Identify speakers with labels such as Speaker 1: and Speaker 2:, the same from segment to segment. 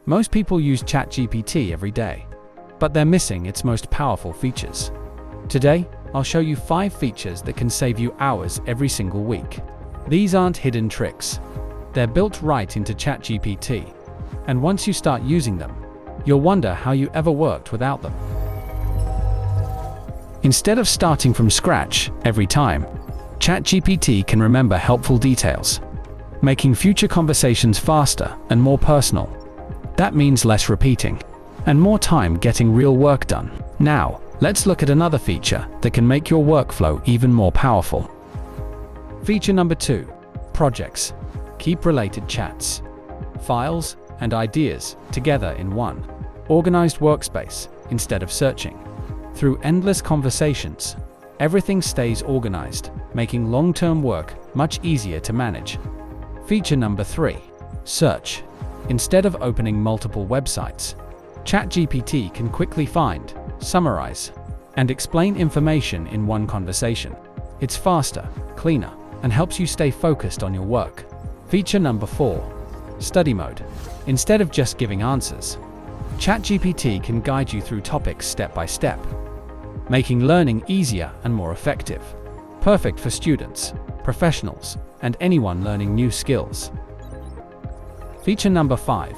Speaker 1: Most people use ChatGPT every day, but they're missing its most powerful features. Today, I'll show you 5 features that can save you hours every single week. These aren't hidden tricks. They're built right into ChatGPT, and once you start using them, you'll wonder how you ever worked without them. Instead of starting from scratch every time, ChatGPT can remember helpful details, making future conversations faster and more personal. That means less repeating and more time getting real work done. Now, let's look at another feature that can make your workflow even more powerful. Feature number 2, projects. Keep related chats, files, and ideas together in one organized workspace instead of searching through endless conversations. Everything stays organized, making long-term work much easier to manage. Feature number 3, search. Instead of opening multiple websites, ChatGPT can quickly find, summarize, and explain information in one conversation. It's faster, cleaner, and helps you stay focused on your work. Feature number 4, study mode. Instead of just giving answers, ChatGPT can guide you through topics step by step, making learning easier and more effective. Perfect for students, professionals, and anyone learning new skills. Feature number 5,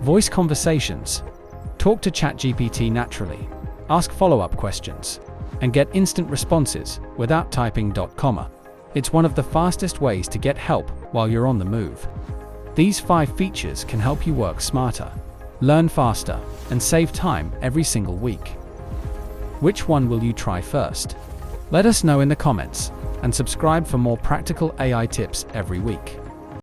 Speaker 1: voice conversations. Talk to ChatGPT naturally, ask follow-up questions, and get instant responses without typing . It's one of the fastest ways to get help while you're on the move. These 5 features can help you work smarter, learn faster, and save time every single week. Which one will you try first? Let us know in the comments, and subscribe for more practical AI tips every week.